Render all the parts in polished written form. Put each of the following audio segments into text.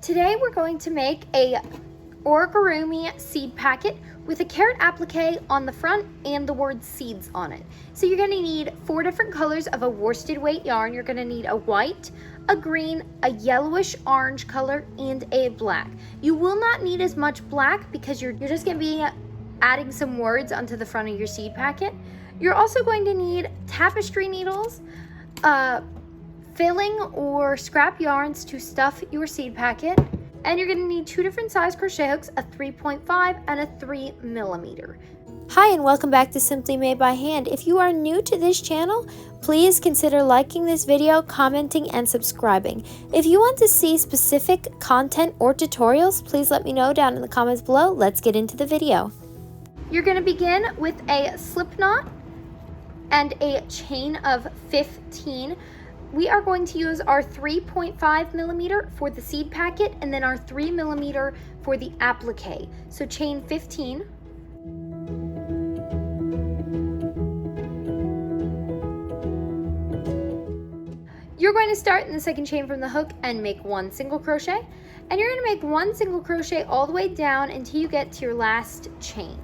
Today we're going to make a Amigurumi seed packet with a carrot applique on the front and the word seeds on it. So you're going to need 4 different colors of a worsted weight yarn. You're going to need a white, a green, a yellowish orange color, and a black. You will not need as much black because you're just going to be adding some words onto the front of your seed packet. You're also going to need tapestry needles, filling or scrap yarns to stuff your seed packet, and you're going to need 2 different size crochet hooks, a 3.5 and a 3mm. Hi, and welcome back to Simply Made by Hand. If you are new to this channel, please consider liking this video, commenting, and subscribing. If you want to see specific content or tutorials, please let me know down in the comments below. Let's get into the video. You're going to begin with a slip knot and a chain of 15. We are going to use our 3.5mm for the seed packet and then our 3mm for the applique. So chain 15. You're going to start in the second chain from the hook and make 1 single crochet, and you're going to make 1 single crochet all the way down until you get to your last chain.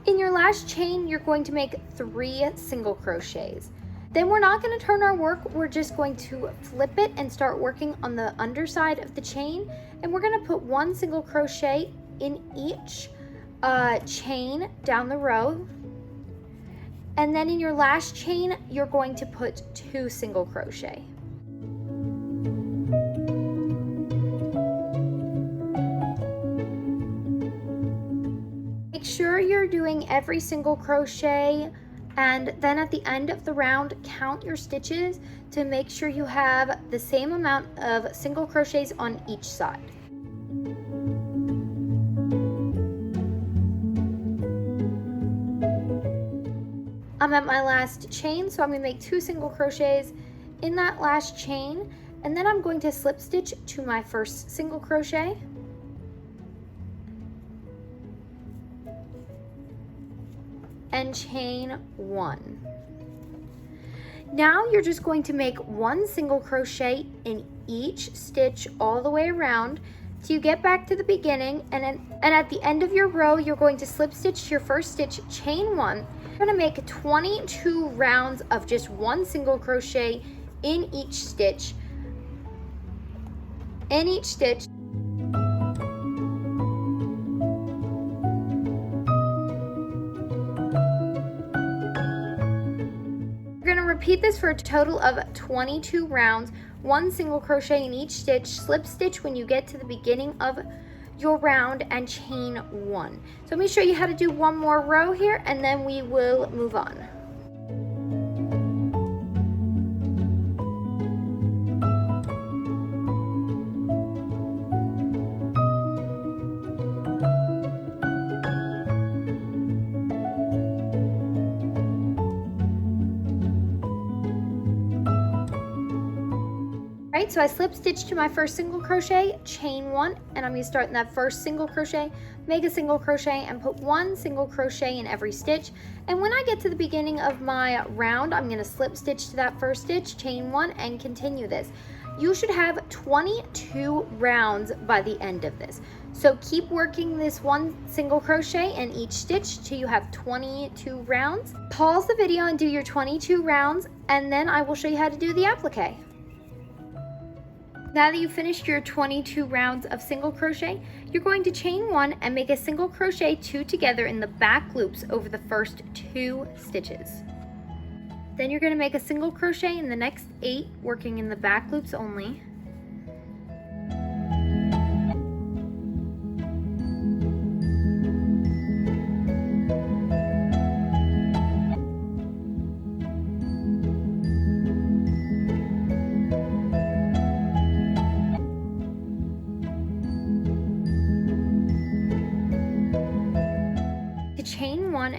In your last chain, you're going to make 3 single crochets. Then we're not going to turn our work, we're just going to flip it and start working on the underside of the chain, and we're going to put 1 single crochet in each chain down the row, and then in your last chain you're going to put 2 single crochet. Make sure you're doing every single crochet, and then at the end of the round count your stitches to make sure you have the same amount of single crochets on each side. I'm at my last chain, so I'm going to make 2 single crochets in that last chain, and then I'm going to slip stitch to my first single crochet. And chain 1. Now you're just going to make 1 single crochet in each stitch all the way around till you get back to the beginning, and at the end of your row you're going to slip stitch to your first stitch, chain 1. You're going to make 22 rounds of just 1 single crochet in each stitch. Repeat this for a total of 22 rounds, 1 single crochet in each stitch, slip stitch when you get to the beginning of your round, and chain 1. So let me show you how to do one more row here, and then we will move on. Right, so I slip stitch to my first single crochet, chain 1, and I'm going to start in that first single crochet, make a single crochet, and put 1 single crochet in every stitch. And when I get to the beginning of my round, I'm going to slip stitch to that first stitch, chain 1, and continue this. You should have 22 rounds by the end of this. So keep working this 1 single crochet in each stitch till you have 22 rounds. Pause the video and do your 22 rounds, and then I will show you how to do the applique. Now that you've finished your 22 rounds of single crochet, you're going to chain 1 and make a single crochet 2 together in the back loops over the first 2 stitches. Then you're going to make a single crochet in the next 8, working in the back loops only.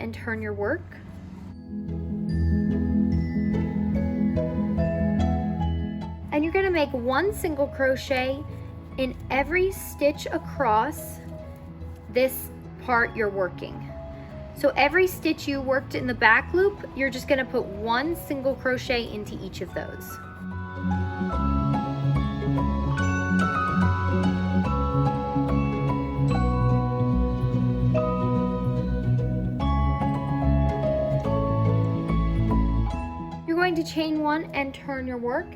and turn your work. And you're going to make 1 single crochet in every stitch across this part you're working. So every stitch you worked in the back loop, you're just going to put 1 single crochet into each of those. You're going to chain 1 and turn your work.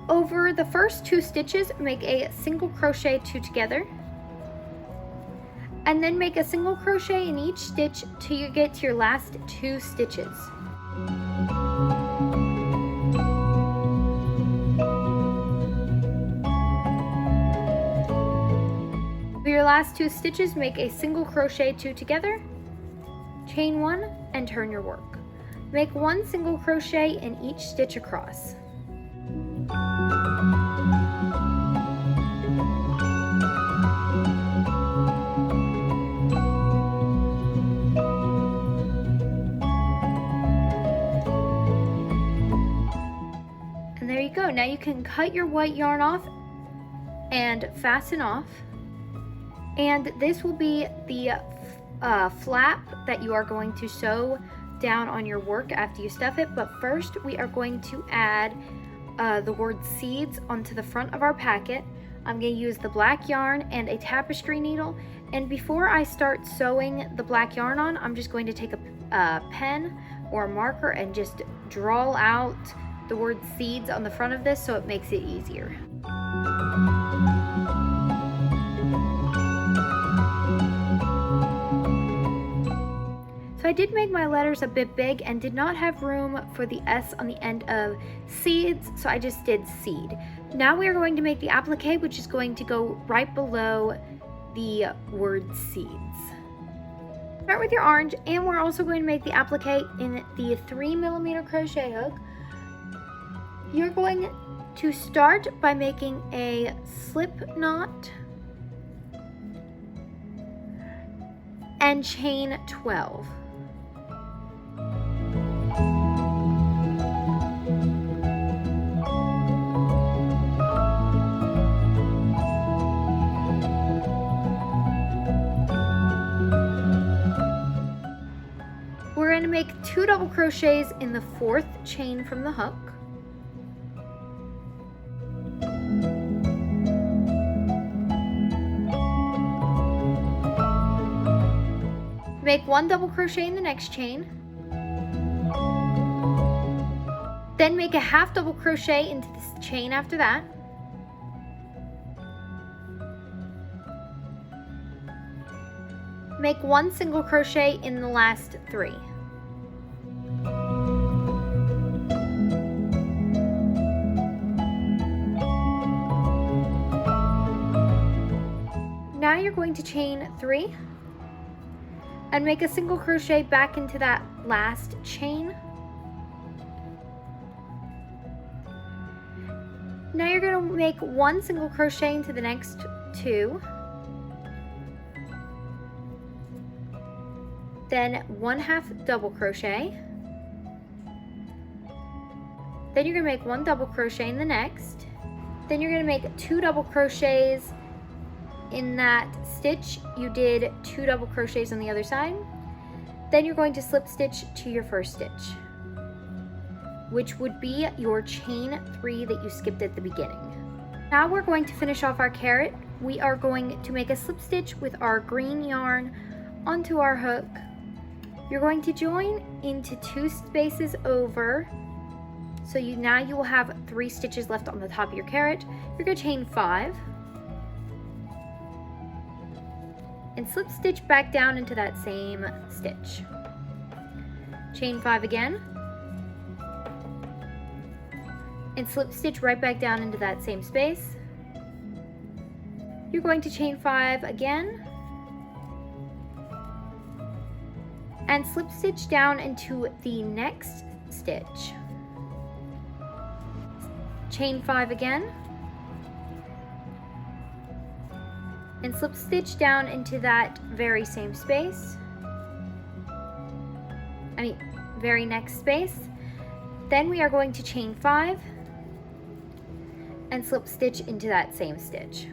Over the first 2 stitches, make a single crochet 2 together. And then make a single crochet in each stitch till you get to your last 2 stitches. For your last 2 stitches, make a single crochet 2 together, chain 1 and turn your work. Make 1 single crochet in each stitch across. And there you go. Now you can cut your white yarn off and fasten off. And this will be the flap that you are going to sew down on your work after you stuff it. But first we are going to add the word seeds onto the front of our packet. I'm going to use the black yarn and a tapestry needle. And before I start sewing the black yarn on, I'm just going to take a pen or a marker and just draw out the word seeds on the front of this so it makes it easier. So I did make my letters a bit big and did not have room for the S on the end of seeds, so I just did seed. Now we are going to make the applique, which is going to go right below the word seeds. Start with your orange, and we're also going to make the applique in the 3mm crochet hook. You're going to start by making a slip knot and chain 12. We're going to make 2 double crochets in the 4th chain from the hook. Make 1 double crochet in the next chain. Then make a half double crochet into this chain after that. Make 1 single crochet in the last 3. Now you're going to chain 3 and make a single crochet back into that last chain. Now you're going to make 1 single crochet into the next 2. Then 1 half double crochet. Then you're going to make 1 double crochet in the next. Then you're going to make 2 double crochets in that stitch. You did 2 double crochets on the other side. Then you're going to slip stitch to your first stitch, which would be your chain 3 that you skipped at the beginning. Now we're going to finish off our carrot. We are going to make a slip stitch with our green yarn onto our hook. You're going to join into 2 spaces over. So now you will have 3 stitches left on the top of your carrot. You're going to chain 5 and slip stitch back down into that same stitch. Chain 5 again and slip stitch right back down into that same space. You're going to chain 5 again and slip stitch down into the next stitch. Chain 5 again and slip stitch down into that very same space. very next space. Then we are going to chain 5 and slip stitch into that same stitch.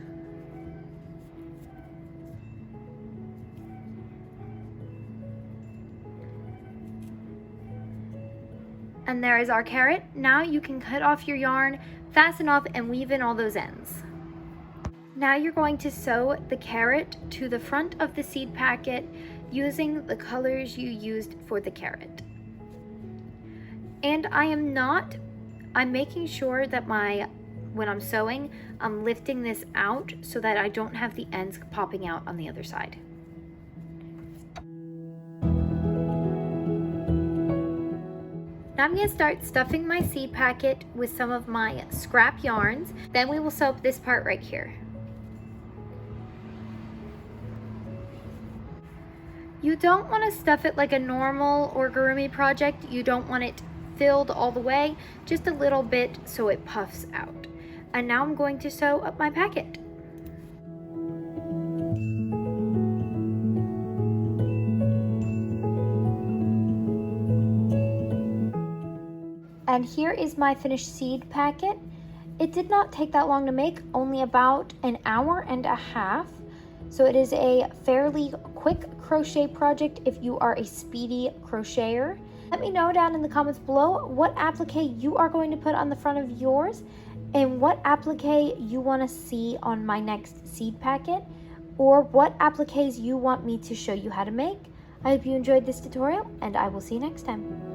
And there is our carrot. Now you can cut off your yarn, fasten off, and weave in all those ends. Now you're going to sew the carrot to the front of the seed packet using the colors you used for the carrot. And I'm making sure that when I'm sewing, I'm lifting this out so that I don't have the ends popping out on the other side. Now I'm going to start stuffing my seed packet with some of my scrap yarns. Then we will sew up this part right here. You don't want to stuff it like a normal Amigurumi project. You don't want it filled all the way, just a little bit so it puffs out. And now I'm going to sew up my packet. And here is my finished seed packet. It did not take that long to make, only about an hour and a half. So it is a fairly quick crochet project if you are a speedy crocheter. Let me know down in the comments below what applique you are going to put on the front of yours and what applique you want to see on my next seed packet, or what appliques you want me to show you how to make. I hope you enjoyed this tutorial, and I will see you next time.